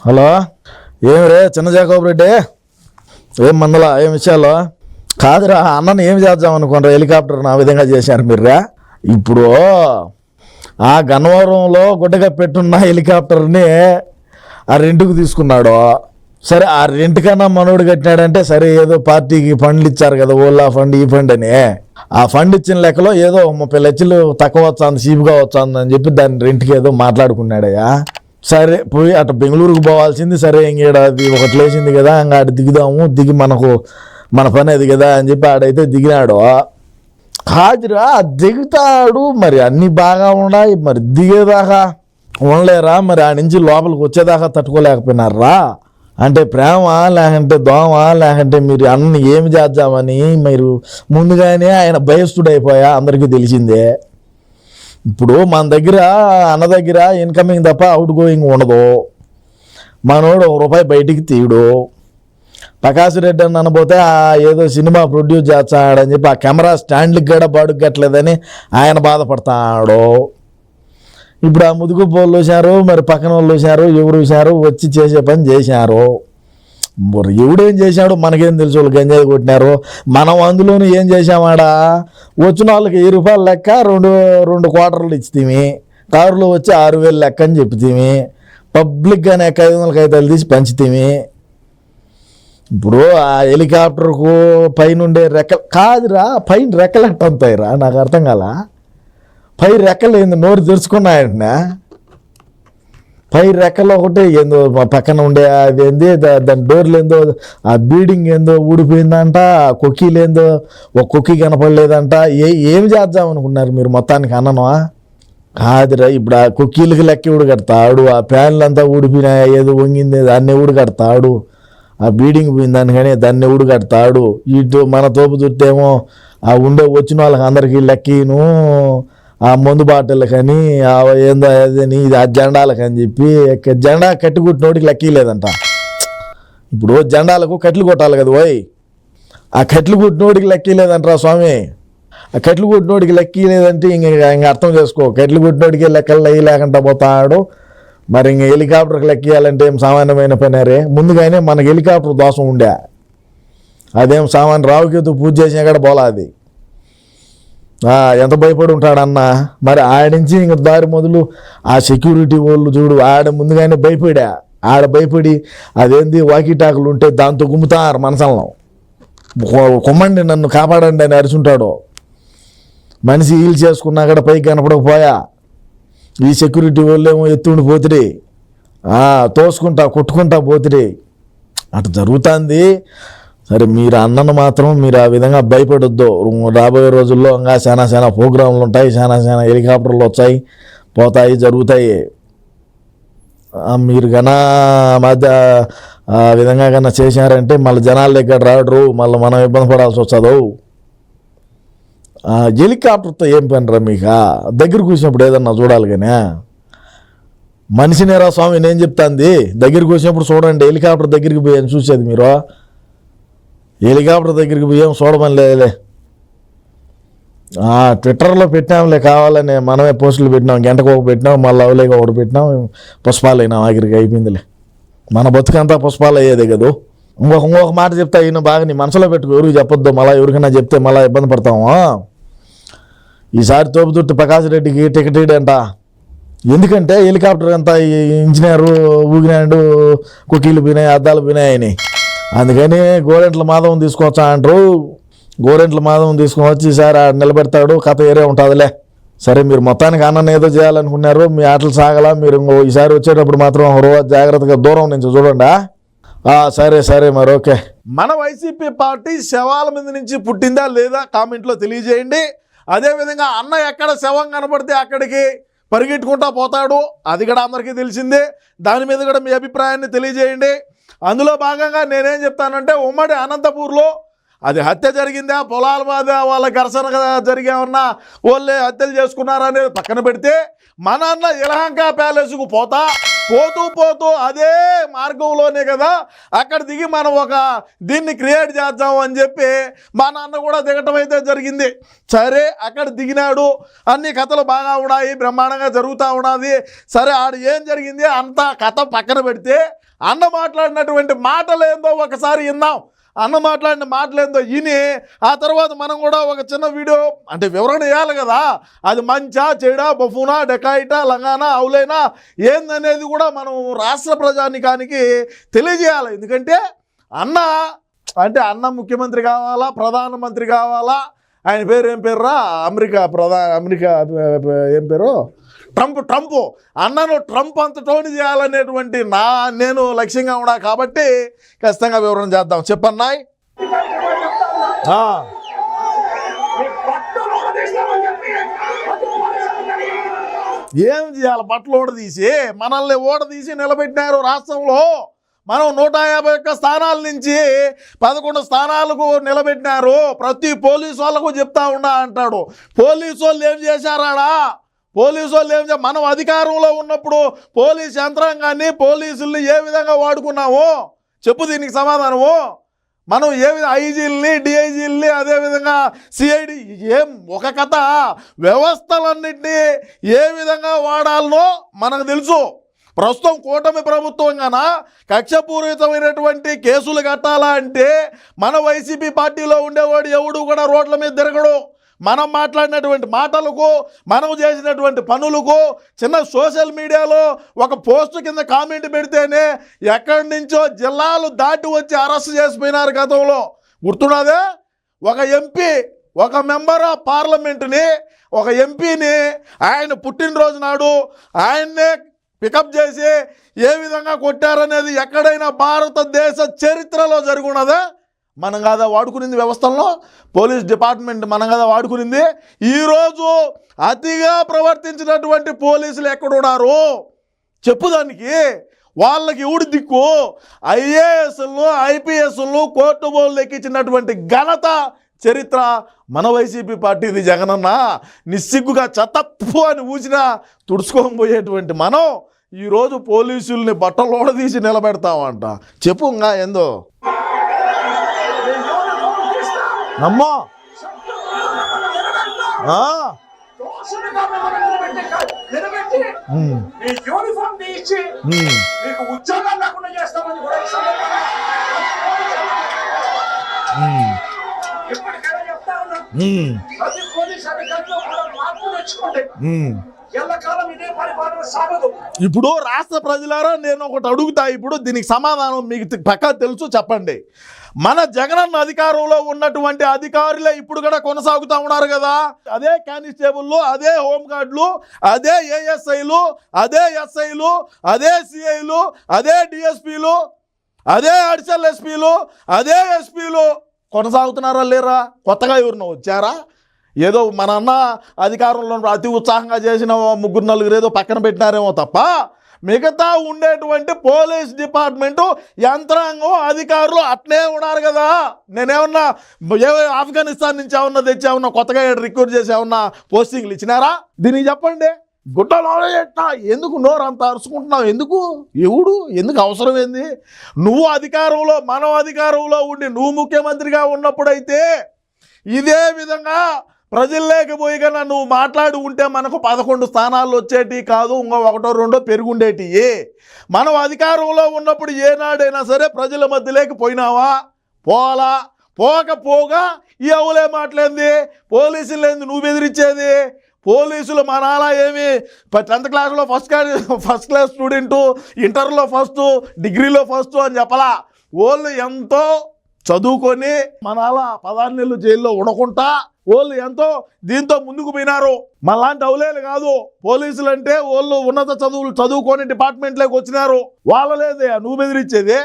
Hello, ఏమి రే చిన్న Jacob Reddy, ఏం మందలా, ఏం విషయాలు? కాదురా, అన్నని ఏం చేద్దాం అనుకోండి, హెలికాప్టర్ నా విధంగా చేశారు మీరురా. ఇప్పుడు ఆ గన్నవరంలో గుడ్డగా పెట్టున్న హెలికాప్టర్ని ఆ రెంట్కు తీసుకున్నాడు. సరే, ఆ రెంట్ కన్నా మనోడు కట్టినాడంటే సరే, ఏదో పార్టీకి ఫండ్లు ఇచ్చారు కదా, ఓలా ఫండ్ ఈ ఫండ్ అని. ఆ ఫండ్ ఇచ్చిన లెక్కలో ఏదో 30 లక్షలు తక్కువ వస్తుంది, చీప్గా వస్తుంది అని చెప్పి దాన్ని రెంట్కి ఏదో మాట్లాడుకున్నాడయ్యా. సరే, పోయి అటు బెంగళూరుకు పోవాల్సింది, సరే ఇంకేడ అది ఒకటి లేచింది కదా, ఇంకా అటు దిగుదాము, దిగి మన పని అది కదా అని చెప్పి ఆడైతే దిగినాడు. కాదురా, దిగుతాడు మరి, అన్నీ బాగా ఉన్నాయి, మరి దిగేదాకా ఉండలేరా? మరి ఆ నుంచి లోపలికి వచ్చేదాకా తట్టుకోలేకపోయినారా? అంటే ప్రేమ లేకంటే దోమ, లేకంటే మీరు అన్ని ఏమి చేద్దామని మీరు ముందుగానే ఆయన భయస్థుడైపోయా, అందరికీ తెలిసిందే. ఇప్పుడు మన దగ్గర అన్న దగ్గర ఇన్కమింగ్ తప్ప అవుట్ గోయింగ్ ఉండదు. మనోడు ₹1 బయటికి తీయడు. ప్రకాశ్ రెడ్డి అని అనబోతే ఏదో సినిమా ప్రొడ్యూస్ చేస్తాడని చెప్పి ఆ కెమెరా స్టాండ్కి కూడా బాడుగు కట్టలేదని ఆయన బాధపడతాడు. ఇప్పుడు ఆ ముదుగు పోళ్ళు చూశారు, మరి పక్కన వాళ్ళు చూశారు, ఎవరు చూశారు, వచ్చి చేసే పని చేశారు. మరి ఎవడేం చేశాడు మనకేం తెలుసు, వాళ్ళు గంజాయి కొట్టినారు. మనం అందులోనూ ఏం చేసామాడా, వచ్చిన వాళ్ళకి ₹1000 లెక్క రెండు క్వార్టర్లు ఇచ్చితేమి, కారులో వచ్చి 6000 లెక్క అని చెప్తేమి, పబ్లిక్గానే 500 కాగితాలు తీసి పంచితేమి. ఇప్పుడు ఆ హెలికాప్టర్కు పైన ఉండే రెక్కలు కాదురా, పైన రెక్కలు ఎట్ట అంతాయిరా, నాకు అర్థం కాల. పై రెక్కలు ఏందో నోరు తెరుచుకున్నాయంటే, పై రెక్కలు ఒకటి ఏందో పక్కన ఉండే అది ఏంది, దాని డోర్లు ఏందో ఆ బీడింగ్ ఏందో ఊడిపోయిందంట, కొక్కీలు ఏందో ఒక కొక్కి కనపడలేదంట. ఏం చేద్దాం అనుకున్నారు మీరు మొత్తానికి అన్నను? కాదురా, ఇప్పుడు ఆ కొక్కీలకి లెక్క ఊడి కడతాడు, ఆ ఫ్యాన్లు అంతా ఊడిపోయినా ఏదో వంగింది దాన్ని ఊడి కడతాడు, ఆ బీడింగ్ పోయిందని కానీ దాన్ని ఊడి కడతాడు. ఇటు మన తోపు చుట్టేమో ఆ వచ్చిన వాళ్ళకి అందరికీ లెక్కీను ఆ మందు బాటలకని ఏందో అదని ఇది ఆ జెండాలకని చెప్పి జెండా కట్టి కొట్టినోడికి లెక్కలేదంట. ఇప్పుడు జెండాలకు కట్లు కొట్టాలి కదా పోయి, ఆ కట్లు కొట్టినోడికి లెక్కలేదంటారా స్వామి. ఆ కట్లు కొట్టినోడికి లెక్కలేదంటే ఇంక అర్థం చేసుకో, కట్లు కొట్టినోడికి లెక్కలు లేకుండా పోతాడు. మరి ఇంక హెలికాప్టర్కి లెక్కేయాలంటే ఏం సామాన్యమైన పనేరే. ముందుగానే మనకి హెలికాప్టర్ దోషం ఉండే, అదేం సామాన్య రావుకేతు పూజ చేసినా కూడా పోలా అది. ఎంత భయపడి ఉంటాడన్నా. మరి ఆడించి ఇంక దారి మొదలు ఆ సెక్యూరిటీ వాళ్ళు చూడు, ముందుగానే భయపడి అదేంది వాకీటాకులు ఉంటే దాంతో గుమ్ముతారు మనసల్లో, కొమ్మండి నన్ను కాపాడండి అని అరుచుంటాడు. మనిషి హీల్ చేసుకున్నా కూడా పైకి కనపడకపోయా, ఈ సెక్యూరిటీ వాళ్ళు ఏమో ఎత్తుండి పోతుడే, తోసుకుంటా కొట్టుకుంటా పోతుడే, అటు జరుగుతుంది. సరే, మీరు అన్నను మాత్రం మీరు ఆ విధంగా భయపడొద్దు. రాబోయే రోజుల్లో ఇంకా చాలా ప్రోగ్రాంలు ఉంటాయి, చాలా హెలికాప్టర్లు వచ్చాయి పోతాయి జరుగుతాయి. మీరు కన్నా మధ్య ఆ విధంగా కన్నా చేశారంటే మళ్ళీ జనాల దగ్గర రాడరు, మళ్ళీ మనం ఇబ్బంది పడాల్సి వస్తుందో. హెలికాప్టర్తో ఏం పనిరా మీకు? దగ్గర కూర్చున్నప్పుడు ఏదన్నా చూడాలి కానీ మనిషినేరా స్వామి నేను చెప్తాంది. దగ్గర కూర్చున్నప్పుడు చూడండి, హెలికాప్టర్ దగ్గరికి పోయి చూసేది మీరు. హెలికాప్టర్ దగ్గరికి పోయి ఏం చూడమని లేదులే. ట్విట్టర్లో పెట్టినాంలే కావాలని, మనమే పోస్టులు పెట్టినాం, గంటకు ఒక పెట్టినాం, మళ్ళీ అవలేక ఒకటి పెట్టినాం, పుష్పాలు అయినాం, ఆఖరికి అయిపోయిందిలే. మన బతుకంతా పుష్పాలు అయ్యేదే కదా. ఇంకొక మాట చెప్తా, ఈయన బాగా నీ మనసులో పెట్టుకో, ఎవరికి చెప్పొద్దు, మళ్ళీ ఎవరికైనా చెప్తే మళ్ళీ ఇబ్బంది పడతాము. ఈసారి తోపుతుర్తి ప్రకాశ్ రెడ్డికి టికెట్ ఇడంట. ఎందుకంటే హెలికాప్టర్ అంతా ఇంజనీరు ఊగినాడు, కుకీలు పోయినాయి, అద్దాలు పోయినాయని. అందుకని గోరెంట్ల మాధవం తీసుకొచ్చా అంటారు. గోరెంట్ల మాధవం తీసుకొని వచ్చి ఈసారి నిలబెడతాడు, కథ ఏరే ఉంటుందిలే. సరే, మీరు మొత్తానికి అన్నను ఏదో చేయాలనుకున్నారు, మీ ఆటలు సాగలా. మీరు ఈసారి వచ్చేటప్పుడు మాత్రం రోజు జాగ్రత్తగా దూరం నుంచి చూడండి. సరే మరి ఓకే. మన వైసీపీ పార్టీ శవాల మీద నుంచి పుట్టిందా లేదా కామెంట్లో తెలియజేయండి. అదేవిధంగా అన్న ఎక్కడ శవం కనబడితే అక్కడికి పరిగెట్టుకుంటా పోతాడు, అది కూడా అందరికీ తెలిసిందే. దాని మీద కూడా మీ అభిప్రాయాన్ని తెలియజేయండి. అందులో భాగంగా నేనేం చెప్తానంటే, ఉమ్మడి అనంతపూర్లో అది హత్య జరిగిందా, పొలాల మీద వాళ్ళ ఘర్షణ జరిగామన్నా వాళ్ళే హత్యలు చేసుకున్నారా అనేది పక్కన పెడితే, మన అన్న యలహంక ప్యాలెస్కు పోతా పోతూ పోతూ అదే మార్గంలోనే కదా అక్కడ దిగి మనం ఒక దీన్ని క్రియేట్ చేద్దాం అని చెప్పి మా నాన్న కూడా దిగటం అయితే జరిగింది. సరే అక్కడ దిగినాడు, అన్ని కథలు బాగా ఉన్నాయి, బ్రహ్మాండంగా జరుగుతూ ఉన్నది. సరే ఆడు ఏం జరిగింది అంత కథ పక్కన పెడితే అన్న మాట్లాడినటువంటి మాటలు ఏందో ఒకసారి విందాం. అన్న మాట్లాడిన మాటలేందో విని ఆ తర్వాత మనం కూడా ఒక చిన్న వీడియో అంటే వివరణ వేయాలి కదా, అది మంచా చెడా బఫూనా డెకాయిటా లంగానా అవులైనా ఏందనేది కూడా మనం రాష్ట్ర ప్రజానికానికి తెలియజేయాలి. ఎందుకంటే అన్న ముఖ్యమంత్రి కావాలా, ప్రధానమంత్రి కావాలా, ఆయన పేరు ఏం పేరురా, అమెరికా ఏం పేరు, ట్రంప్. అన్నను ట్రంప్ అంత టోని చేయాలనేటువంటి నేను లక్ష్యంగా ఉన్నా కాబట్టి ఖచ్చితంగా వివరణ చేద్దాం. చెప్పన్నాయ్. ఏం చేయాలి, బట్టలు ఓడదీసి మనల్ని ఓడదీసి నిలబెట్టినారు రాష్ట్రంలో. మనం 151 స్థానాల నుంచి 11 స్థానాలకు నిలబెట్టినారు. ప్రతి పోలీసు వాళ్ళకు చెప్తా ఉన్నా అంటాడు. పోలీసు వాళ్ళు ఏం చేశారాడా, పోలీసు వాళ్ళు ఏం మనం అధికారంలో ఉన్నప్పుడు పోలీస్ యంత్రాంగాన్ని పోలీసుల్ని ఏ విధంగా వాడుకున్నాము చెప్పు, దీనికి సమాధానము. మనం ఏ విధంగా ఐజీలని డిఐజీలని అదేవిధంగా సిఐడి ఏం ఒక కథ, వ్యవస్థలన్నింటినీ ఏ విధంగా వాడాలనో మనకు తెలుసు. ప్రస్తుతం కూటమి ప్రభుత్వం కన్నా కక్షపూరితమైనటువంటి కేసులు కట్టాలా అంటే మన వైసీపీ పార్టీలో ఉండేవాడు ఎవడు కూడా రోడ్ల మీద తిరగడు. మనం మాట్లాడినటువంటి మాటలకు, మనం చేసినటువంటి పనులకు చిన్న సోషల్ మీడియాలో ఒక పోస్ట్ కింద కామెంట్ పెడితేనే ఎక్కడి నుంచో జిల్లాలు దాటి వచ్చి అరెస్ట్ చేసిపోయినారు గతంలో. గుర్తున్నదే, ఒక ఎంపీ, ఒక మెంబర్ ఆఫ్ పార్లమెంటుని, ఒక ఎంపీని ఆయన పుట్టినరోజు నాడు ఆయన్నే పికప్ చేసి ఏ విధంగా కొట్టారనేది ఎక్కడైనా భారతదేశ చరిత్రలో జరుగున్నదే. మనం కదా వాడుకునింది వ్యవస్థల్లో, పోలీస్ డిపార్ట్మెంట్ మనం కదా వాడుకునింది. ఈరోజు అతిగా ప్రవర్తించినటువంటి పోలీసులు ఎక్కడున్నారు చెప్పు, దానికి వాళ్ళకి ఎవడు దిక్కు? ఐఏఎస్లను ఐపీఎస్లను కోర్టు బోర్డులు ఎక్కించినటువంటి ఘనత చరిత్ర మన వైసీపీ పార్టీది. జగనన్న నిస్సిగ్గుగా చతప్పు అని ఊసినా తుడుచుకొని పోయేటువంటి మనం ఈరోజు పోలీసుల్ని బట్టలోడ తీసి నిలబెడతామంట. చెప్పు ఇంకా ఏందో నమ్మో. ఇప్పుడు రాష్ట్ర ప్రజలారా నేను ఒకటి అడుగుతా, ఇప్పుడు దీనికి సమాధానం మీకు పక్కా తెలుసు చెప్పండి. మన జగనన్న అధికారంలో ఉన్నటువంటి అధికారులే ఇప్పుడు కూడా కొనసాగుతూ ఉన్నారు కదా. అదే కానిస్టేబుల్లు, అదే హోంగార్డులు, అదే ఏఎస్ఐలు, అదే ఎస్ఐలు, అదే సిఐలు, అదే డిఎస్పీలు, అదే అడిషనల్ ఎస్పీలు, అదే ఎస్పీలు కొనసాగుతున్నారా లేరా? కొత్తగా ఎవరినో వచ్చారా? ఏదో మన అన్న అధికారంలో అతి ఉత్సాహంగా చేసిన 3-4 ఏదో పక్కన పెట్టినారేమో తప్ప మిగతా ఉండేటువంటి పోలీస్ డిపార్ట్మెంటు యంత్రాంగం అధికారులు అట్నే ఉన్నారు కదా. నేనేమన్నా ఆఫ్ఘనిస్తాన్ నుంచి ఏమన్నా తెచ్చామన్నా, కొత్తగా రిక్రూట్ చేసి ఏమన్నా పోస్టింగ్లు ఇచ్చినారా? దీనికి చెప్పండి. గుట్టలో ఎందుకు నోరు అంత అరుచుకుంటున్నావు? ఎందుకు అవసరం ఏంది? నువ్వు అధికారంలో, మనం అధికారంలో ఉండి నువ్వు ముఖ్యమంత్రిగా ఉన్నప్పుడైతే ఇదే విధంగా ప్రజల్లోకి పోయి కన్నా నువ్వు మాట్లాడి ఉంటే మనకు 11 స్థానాలు వచ్చేటి కాదు, ఇంకో 1-2 పెరుగుండేటి. మనం అధికారంలో ఉన్నప్పుడు ఏనాడైనా సరే ప్రజల మధ్యలోకి పోయినావా? పోకపోగా ఈ అవులే మాట్లాడింది, పోలీసులు ఏంది నువ్వు బెదిరించేది? పోలీసులు మా నాన్న ఏమి 10th క్లాస్లో ఫస్ట్ క్లాస్ స్టూడెంటు, ఇంటర్లో ఫస్ట్, డిగ్రీలో ఫస్ట్ అని చెప్పలా. వాళ్ళు ఎంతో చదువుకొని మన 16 నెలలు జైల్లో ఉండకుండా వాళ్ళు ఎంతో దీంతో ముందుకు పోయినారు. మళ్ళాంటి అవులేలు కాదు. పోలీసులు అంటే వాళ్ళు ఉన్నత చదువులు చదువుకొని డిపార్ట్మెంట్లోకి వచ్చినారు. వాళ్ళ లేదే నువ్వు బెదిరించేది.